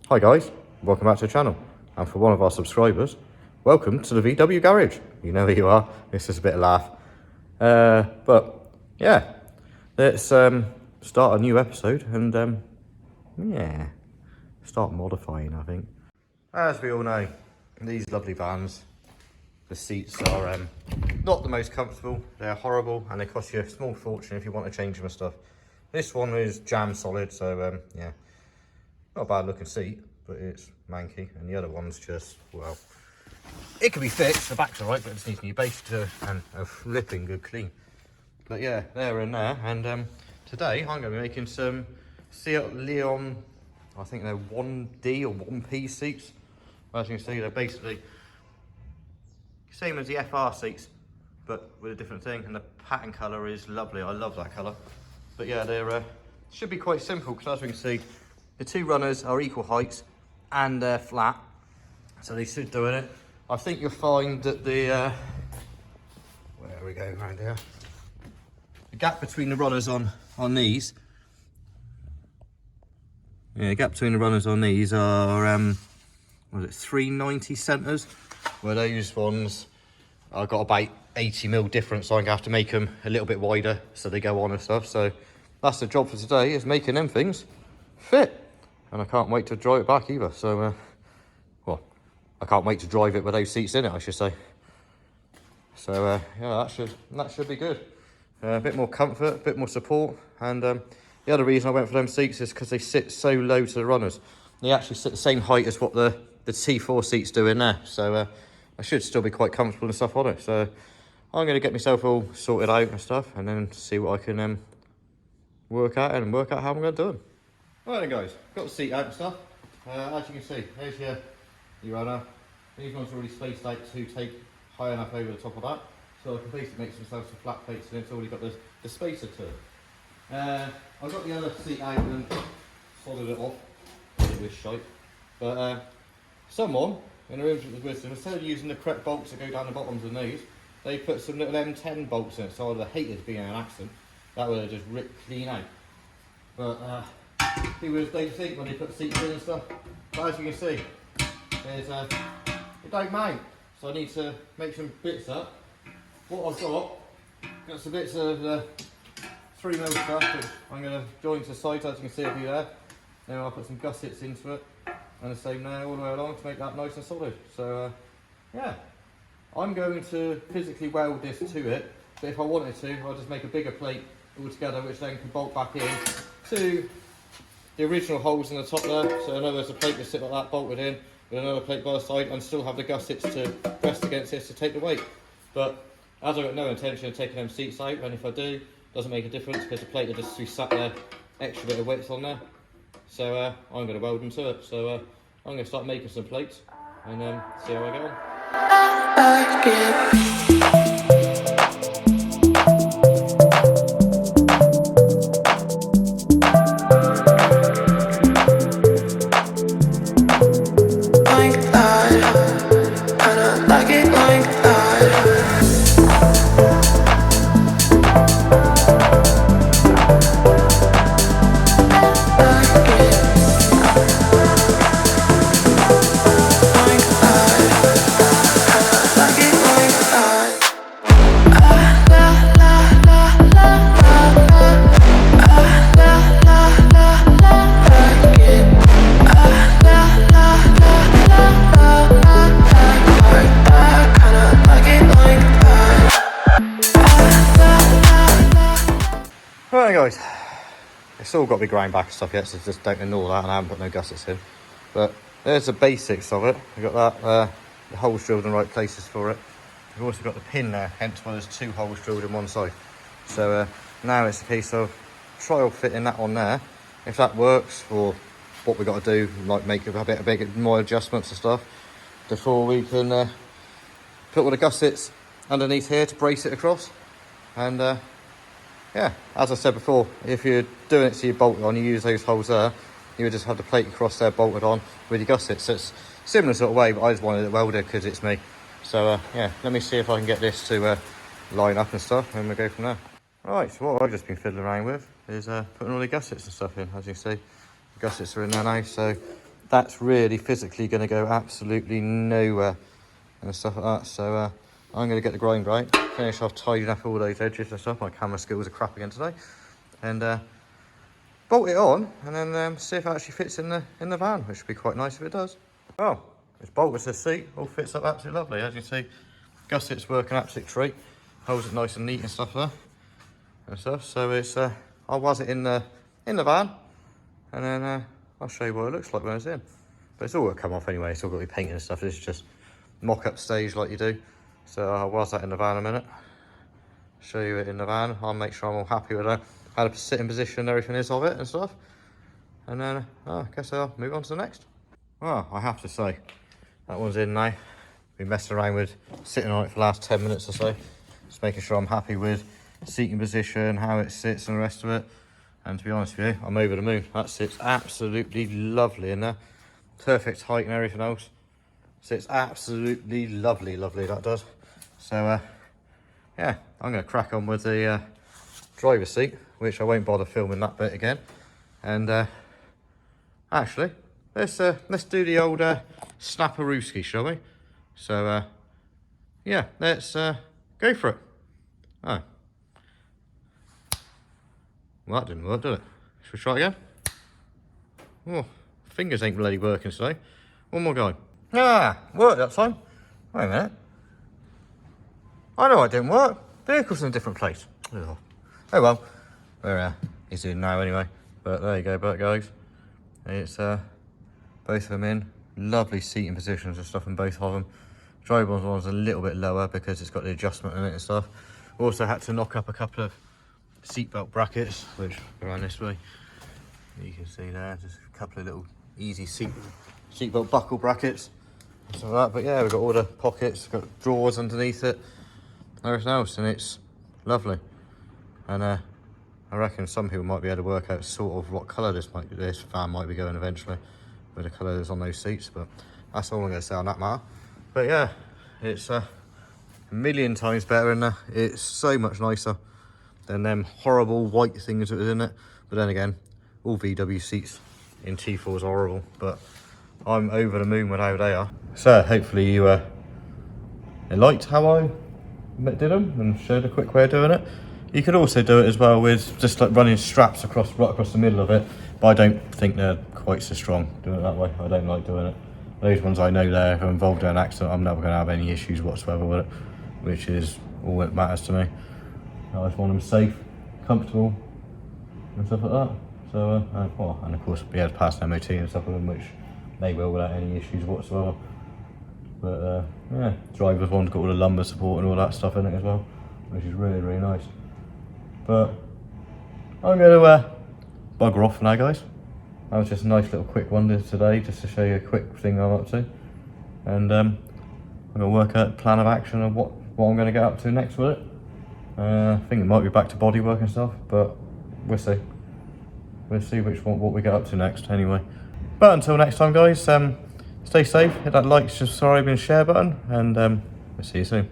Hi guys, welcome back to the channel, and for one of our subscribers, welcome to the VW Garage. You know who you are, this is a bit of laugh. But yeah, let's start a new episode and yeah, start modifying, I think. As we all know, these lovely vans, the seats are not the most comfortable, they're horrible, and they cost you a small fortune if you want to change them and stuff. This one is jam solid, so yeah. Not a bad looking seat, but it's manky, and the other one's just, well, it can be fixed, the back's alright, but it just needs new base to and a flipping good clean. But yeah, they're in there, and today I'm going to be making some Seat Leon, I think they're 1D or 1P seats. As you can see, they're basically same as the FR seats, but with a different thing, and the pattern colour is lovely, I love that colour. But yeah, they're should be quite simple, because as we can see, the two runners are equal heights and they're flat, so they should do it. I think you'll find that the, where are we going around here? The gap between the runners on these, yeah, the gap between the runners on these are, what is it, 390 centres, where those ones, I've got about 80mm difference, so I'm going to have to make them a little bit wider so they go on and stuff. So that's the job for today, is making them things fit. And I can't wait to drive it back either. So, well, I can't wait to drive it with those seats in it, I should say. So, yeah, that should be good. A bit more comfort, a bit more support. And the other reason I went for them seats is because they sit so low to the runners. They actually sit the same height as what the T4 seats do in there. So, I should still be quite comfortable and stuff on it. So, I'm going to get myself all sorted out and stuff, and then see what I can work out how I'm going to do them. Right then guys, got the seat out and stuff. As you can see, there's your runner. These ones are already spaced out to take high enough over the top of that. So I can basically make some flat plates, and it's already got the spacer to it. I've got the other seat out and soldered it off. It was shite. But someone in their infinite wisdom, instead of using the correct bolts that go down the bottoms of these, they put some little M10 bolts in it, so I would have hated being in an accident. That would have just ripped clean out. But they think when they put seats in and stuff, but as you can see, there's it don't mount, so I need to make some bits up. What I've got some bits of 3mm stuff, which I'm going to join to the sides, as you can see it'll be there. Then I'll put some gussets into it, and the same there all the way along to make that nice and solid. So yeah, I'm going to physically weld this to it, but if I wanted to, I'll just make a bigger plate altogether, which then can bolt back in to the original holes in the top there. So in other words, the plate will sit like that, bolted in, with another plate by the side, and still have the gussets to rest against this to take the weight. But as I've got no intention of taking them seats out, and if I do, it doesn't make a difference, because the plate will just be sat there, extra bit of width on there. So I'm going to weld them to it. So I'm going to start making some plates, and see how I get on. Right guys, it's all got to be grind back and stuff yet, so just don't ignore that, and I haven't put no gussets in. But there's the basics of it. We've got that, the holes drilled in the right places for it. We've also got the pin there, hence why there's two holes drilled in one side. So now it's a case of trial fitting that on there. If that works, or what we've got to do, like make a bit more adjustments and stuff, before we can put all the gussets underneath here to brace it across. And yeah, as I said before, if you're doing it so you bolt it on, you use those holes there, you would just have the plate across there bolted on with your gussets. So it's similar sort of way, but I just wanted it welded because it's me. So yeah, let me see if I can get this to line up and stuff, and we'll go from there. Right, so what I've just been fiddling around with is putting all the gussets and stuff in. As you can see, the gussets are in there now, so that's really physically going to go absolutely nowhere and stuff like that. So I'm going to get the grinder out, finish off tidying up all those edges and stuff. My camera skills are crap again today. And bolt it on, and then see if it actually fits in the van, which would be quite nice if it does. Oh, it's bolted to the seat, all fits up absolutely lovely. As you can see, gusset's working absolute treat, holds it nice and neat and stuff there and stuff. So it's I was it in the van, and then I'll show you what it looks like when it's in. But it's all going to come off anyway. It's all got to be painted and stuff. This is just mock-up stage like you do. So I'll was that in the van a minute. Show you it in the van. I'll make sure I'm all happy with it. How the sitting position and everything is of it and stuff. And then I guess I'll move on to the next. Well, I have to say, that one's in now. Been messing around with sitting on it for the last 10 minutes or so. Just making sure I'm happy with seating position, how it sits and the rest of it. And to be honest with you, I'm over the moon. That sits absolutely lovely in there. Perfect height and everything else. Sits absolutely lovely, that does. So yeah, I'm going to crack on with the driver's seat, which I won't bother filming that bit again. And actually, let's do the old snapperooski, shall we? So yeah, let's go for it. Oh, well, that didn't work, did it? Should we try it again? Oh, fingers ain't bloody working today. One more go. Ah, worked that time. Wait a minute. I know it didn't work. Vehicle's in a different place. Oh well, we're easy now anyway. But there you go, guys. It's both of them in lovely seating positions and stuff in both of them. Driver's one's a little bit lower because it's got the adjustment in it and stuff. Also had to knock up a couple of seatbelt brackets, which are on this way. You can see there, just a couple of little easy seatbelt buckle brackets and stuff like that. But yeah, we've got all the pockets, got drawers underneath it, everything else, and it's lovely. And I reckon some people might be able to work out sort of what colour this van might be going eventually with the colour that's on those seats. But that's all I'm going to say on that matter. But yeah, it's a million times better in there. It's so much nicer than them horrible white things that was in it. But then again, all VW seats in T4 is horrible, but I'm over the moon with how they are. So hopefully you liked how I did them and showed a quick way of doing it. You could also do it as well with just like running straps right across the middle of it, but I don't think they're quite so strong doing it that way. I don't like doing it. Those ones I know there, if I'm involved in an accident, I'm never going to have any issues whatsoever with it, which is all that matters to me. I just want them safe, comfortable, and stuff like that. So, well, and of course, be able to pass an MOT and stuff with them, which they will without any issues whatsoever. But yeah, driver's one's got all the lumbar support and all that stuff in it as well, which is really, really nice. But I'm going to bugger off now, guys. That was just a nice little quick one today, just to show you a quick thing I'm up to. And I'm going to work out a plan of action of what I'm going to get up to next with it. I think it might be back to bodywork and stuff, but we'll see. We'll see what we get up to next anyway. But until next time, guys, stay safe, hit that like, subscribe and share button, and we'll see you soon.